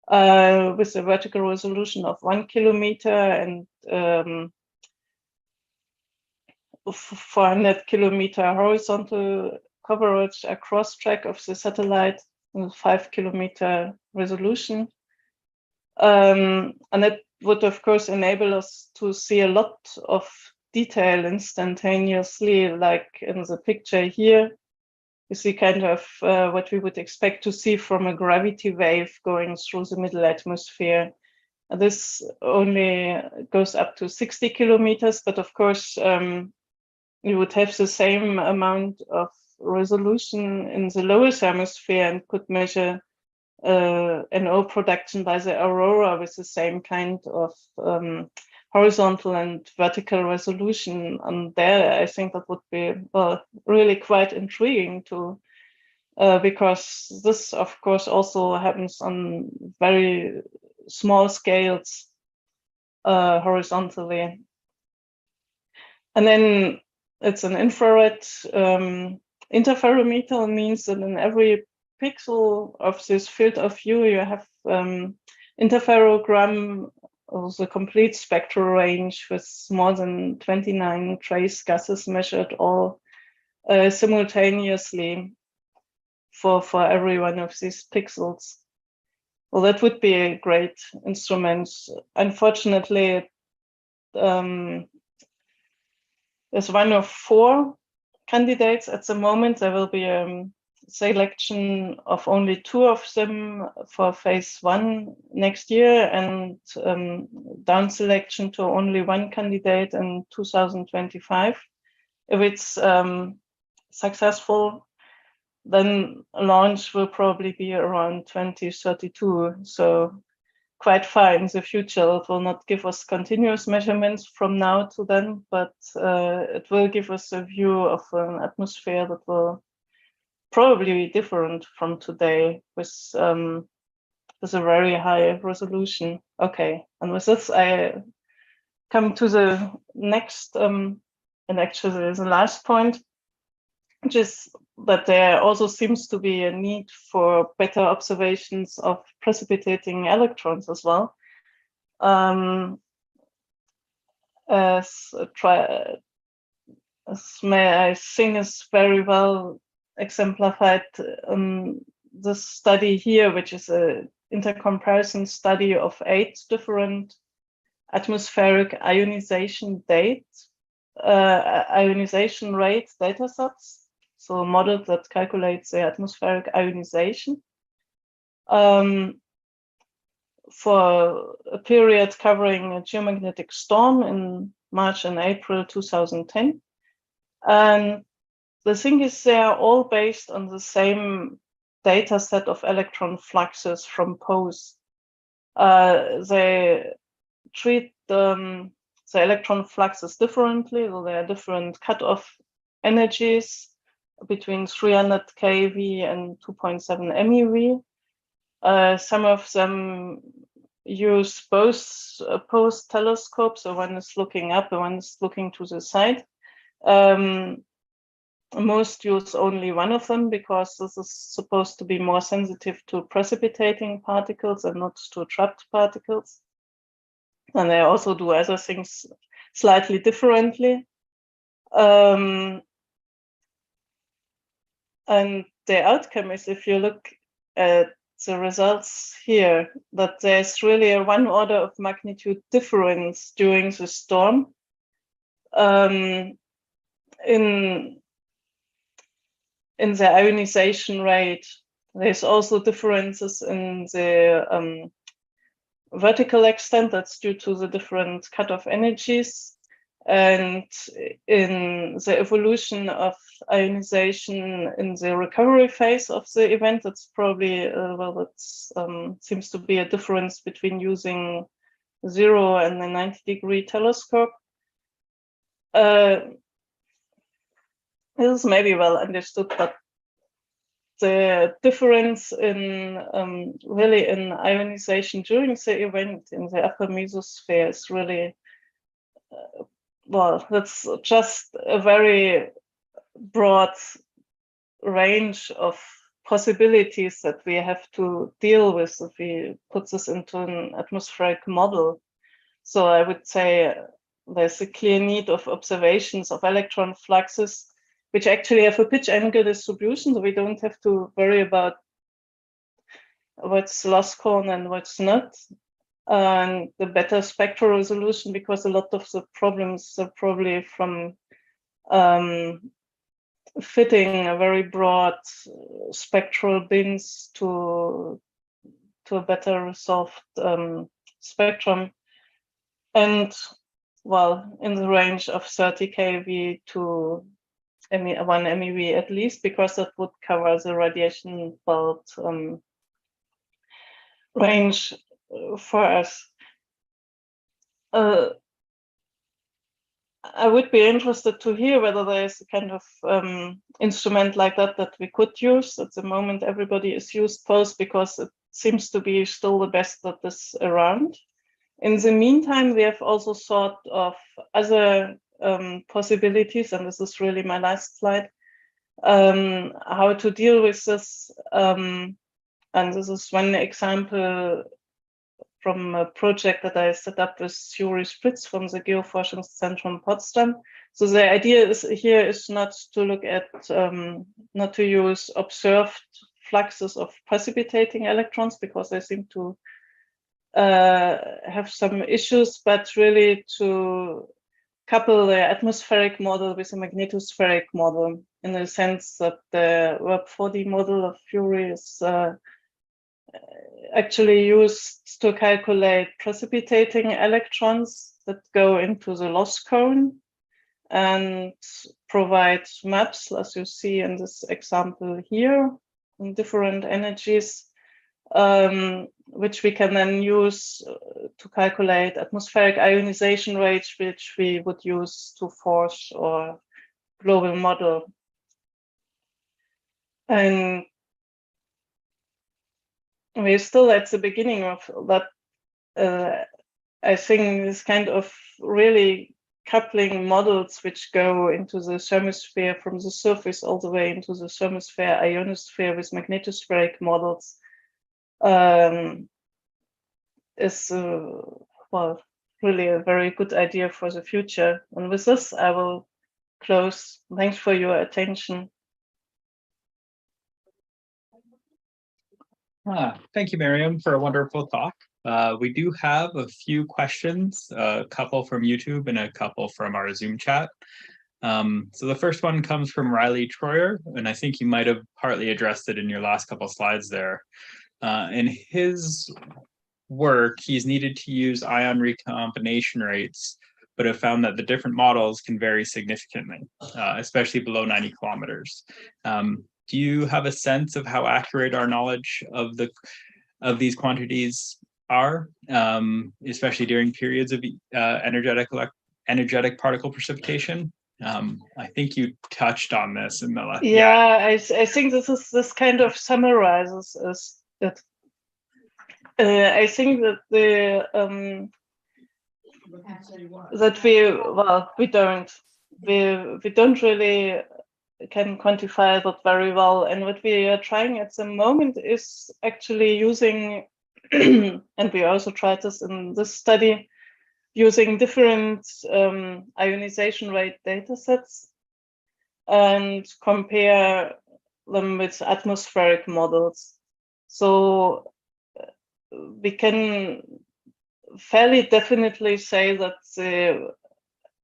Speaker 2: With a vertical resolution of 1 kilometer and 400 kilometer horizontal coverage across track of the satellite with 5 kilometer resolution. And it would, of course, enable us to see a lot of detail instantaneously, like in the picture here. You see kind of what we would expect to see from a gravity wave going through the middle atmosphere. And this only goes up to 60 kilometers, but of course, you would have the same amount of resolution in the lowest hemisphere and could measure NO production by the aurora with the same kind of horizontal and vertical resolution. And there, I think that would be, well, really quite intriguing to, because this, of course, also happens on very small scales horizontally. And then it's an infrared interferometer, means that in every pixel of this field of view, you have interferogram of the complete spectral range with more than 29 trace gases measured all simultaneously for every one of these pixels. Well, that would be a great instrument. Unfortunately, there's one of 4 candidates at the moment. There will be a selection of only 2 of them for phase 1 next year, and down selection to only 1 candidate in 2025. If it's successful, then launch will probably be around 2032. So quite far in the future. It will not give us continuous measurements from now to then, but it will give us a view of an atmosphere that will probably be different from today, with a very high resolution. Okay, and with this I come to the next and actually the last point, which is that there also seems to be a need for better observations of precipitating electrons as well. As I think is very well exemplified this study here, which is an intercomparison study of 8 different atmospheric ionization rate data sets. So a model that calculates the atmospheric ionization for a period covering a geomagnetic storm in March and April 2010. And the thing is, they are all based on the same data set of electron fluxes from POSE. They treat the electron fluxes differently, so there are different cutoff energies between 300 keV and 2.7 MeV. Some of them use both POSE telescopes, so one is looking up and one is looking to the side. Most use only one of them because this is supposed to be more sensitive to precipitating particles and not to trapped particles. And they also do other things slightly differently. And the outcome is, if you look at the results here, that there's really a 1 order of magnitude difference during the storm in the ionization rate. There's also differences in the vertical extent, that's due to the different cutoff energies, and in the evolution of ionization in the recovery phase of the event. That's probably, seems to be a difference between using 0 and a 90-degree telescope. This is maybe well understood, but the difference in really in ionization during the event in the upper mesosphere is really, that's just a very broad range of possibilities that we have to deal with if we put this into an atmospheric model. So I would say there's a clear need of observations of electron fluxes which actually have a pitch angle distribution, so we don't have to worry about what's loss cone and what's not. And the better spectral resolution, because a lot of the problems are probably from fitting a very broad spectral bins to a better resolved spectrum. And well, in the range of 30 keV to 1 MeV at least, because that would cover the radiation belt range for us. I would be interested to hear whether there is a kind of instrument like that we could use. At the moment, everybody is used POSE because it seems to be still the best that is around. In the meantime, we have also thought of other possibilities, and this is really my last slide, how to deal with this. And this is one example from a project that I set up with Juri Spritz from the Geoforschungszentrum Potsdam. So the idea here is not to look at, not to use observed fluxes of precipitating electrons, because they seem to have some issues, but really to couple the atmospheric model with a magnetospheric model, in the sense that the WEB4D model of Fury is actually used to calculate precipitating electrons that go into the loss cone and provide maps, as you see in this example here, in different energies, which we can then use to calculate atmospheric ionization rates, which we would use to force or global model. And we're still at the beginning of that. I think this kind of really coupling models which go into the thermosphere from the surface all the way into the thermosphere, ionosphere with magnetospheric models is well, really a very good idea for the future. And with this, I will close. Thanks for your attention.
Speaker 1: Thank you, Miriam, for a wonderful talk. We do have a few questions, a couple from YouTube and a couple from our Zoom chat. So the first one comes from Riley Troyer, and I think you might have partly addressed it in your last couple slides there. In his work, he's needed to use ion recombination rates, but have found that the different models can vary significantly, especially below 90 kilometers. Do you have a sense of how accurate our knowledge of these quantities are, especially during periods of energetic particle precipitation? I think you touched on this in the last.
Speaker 2: Yeah, I think this kind of summarizes it. I think that we don't really can quantify that very well. And what we are trying at the moment is actually using, and we also tried this in this study, using different ionization rate data sets and compare them with atmospheric models. So we can fairly definitely say that the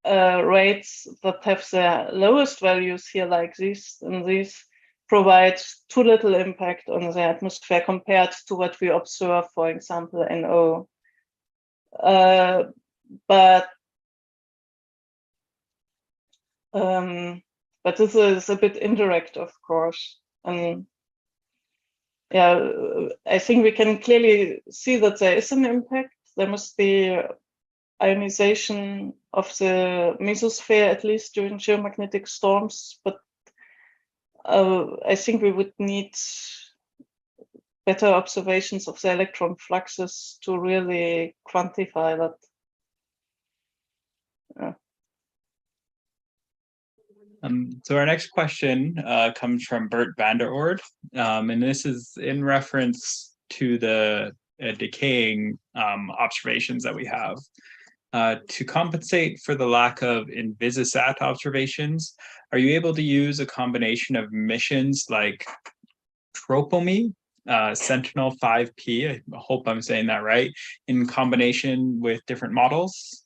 Speaker 2: rates that have the lowest values here, like these and these, provide too little impact on the atmosphere compared to what we observe, for example, NO. But this is a bit indirect, of course. And yeah, I think we can clearly see that there is an impact. There must be ionization of the mesosphere, at least during geomagnetic storms. But I think we would need better observations of the electron fluxes to really quantify that.
Speaker 1: So our next question comes from Bert van der Oord, and this is in reference to the decaying observations that we have. To compensate for the lack of invisisat observations, are you able to use a combination of missions like Tropomi, Sentinel 5P, I hope I'm saying that right, in combination with different models?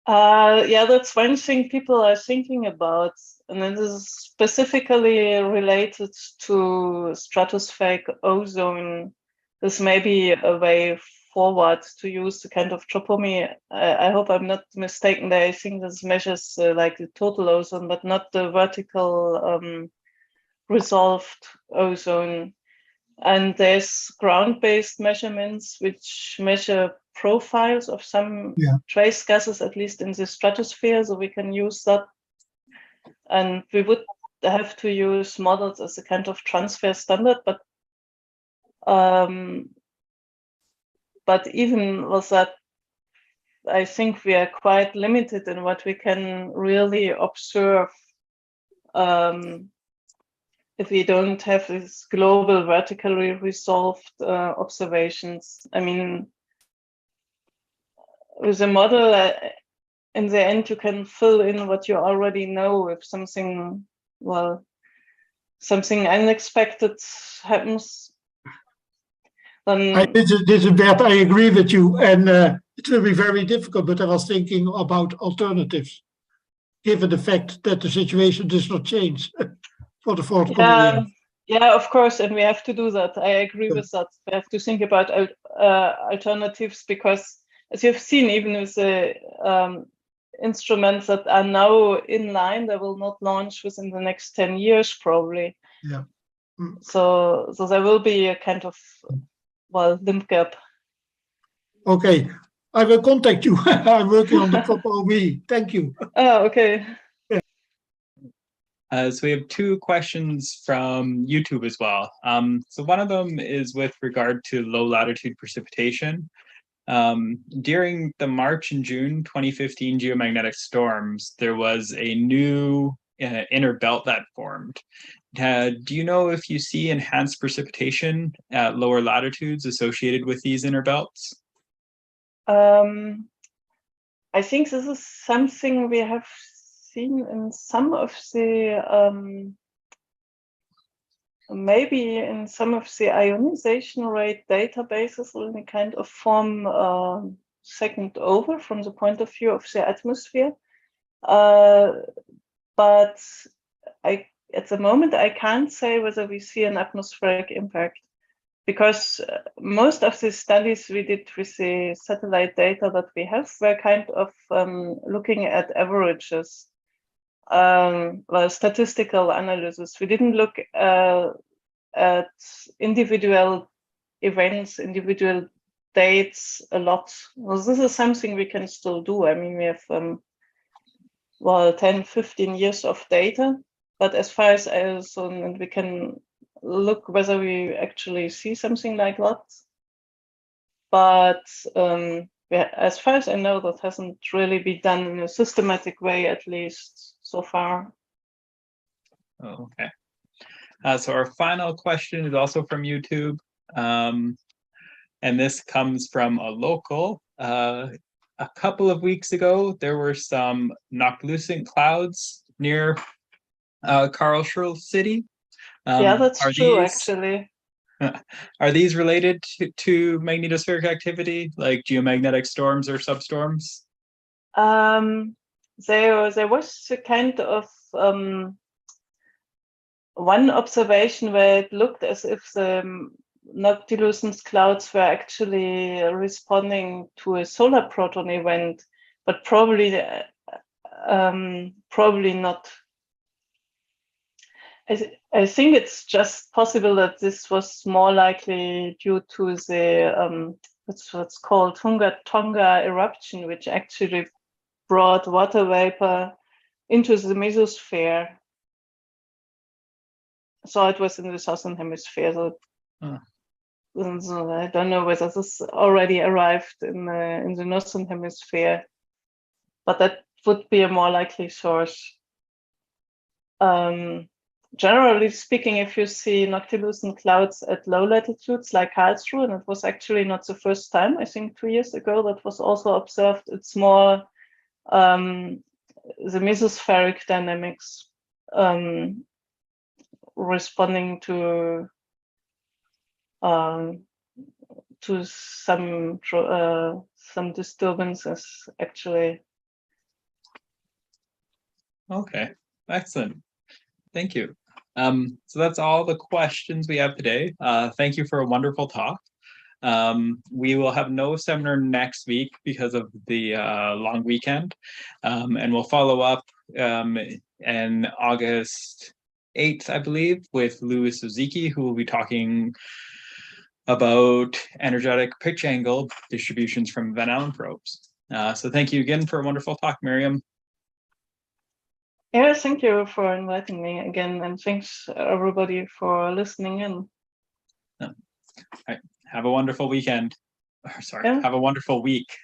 Speaker 2: Yeah, that's one thing people are thinking about, and it is specifically related to stratospheric ozone. This may be a way forward to use the kind of Tropomi. I hope I'm not mistaken there. I think this measures like the total ozone, but not the vertical resolved ozone. And there's ground-based measurements which measure profiles of some trace gases, at least in the stratosphere, so we can use that. And we would have to use models as a kind of transfer standard, but even with that, I think we are quite limited in what we can really observe if we don't have these global vertically resolved observations. I mean, with a model, in the end, you can fill in what you already know. If something, well, something unexpected happens, then...
Speaker 3: This is Bert, I agree with you. And it will be very difficult, but I was thinking about alternatives, given the fact that the situation does not change for the forthcoming year.
Speaker 2: Yeah, of course, and we have to do that. I agree with that. We have to think about alternatives because, as you've seen, even with the instruments that are now in line, they will not launch within the next 10 years, probably.
Speaker 3: Yeah.
Speaker 2: So there will be a kind of, well, limp gap.
Speaker 3: Okay, I will contact you. I'm working on the COP-OB. Thank you.
Speaker 2: Oh, okay.
Speaker 1: So we have two questions from YouTube as well. So one of them is with regard to low latitude precipitation. During the March and June 2015 geomagnetic storms, there was a new inner belt that formed. Do you know if you see enhanced precipitation at lower latitudes associated with these inner belts?
Speaker 2: I think this is something we have seen in some of the maybe in some of the ionization rate databases in a kind of form second over from the point of view of the atmosphere. But at the moment I can't say whether we see an atmospheric impact, because most of the studies we did with the satellite data that we have were kind of looking at averages. Well, statistical analysis. We didn't look at individual events, individual dates a lot. Well, this is something we can still do. I mean, we have, well, 10, 15 years of data, but as far as and we can look whether we actually see something like that. But as far as I know, that hasn't really been done in a systematic way, at least so far.
Speaker 1: Oh, okay. So our final question is also from YouTube. And this comes from a local. A couple of weeks ago, there were some noctilucent clouds near Karlsruhe city.
Speaker 2: Yeah, that's true, actually.
Speaker 1: Are these related to magnetospheric activity, like geomagnetic storms or substorms?
Speaker 2: There was a kind of one observation where it looked as if the noctilucent clouds were actually responding to a solar proton event, but probably not. I think it's just possible that this was more likely due to the what's called Tonga eruption, which actually brought water vapor into the mesosphere. So it was in the southern hemisphere. So, so I don't know whether this already arrived in the northern hemisphere, but that would be a more likely source. Generally speaking, if you see noctilucent clouds at low latitudes like Karlsruhe, and it was actually not the first time, I think 2 years ago, that was also observed, it's more the mesospheric dynamics responding to some disturbances, actually.
Speaker 1: Okay, excellent. Thank you. So that's all the questions we have today. Thank you for a wonderful talk. We will have no seminar next week because of the long weekend, and we'll follow up in August 8th, I believe, with Louis Ozeki, who will be talking about energetic pitch angle distributions from Van Allen probes. So thank you again for a wonderful talk, Miriam.
Speaker 2: Yeah, thank you for inviting me again, and thanks everybody for listening in.
Speaker 1: All right. Have a wonderful weekend. Sorry,
Speaker 2: Yeah.
Speaker 1: have a wonderful week.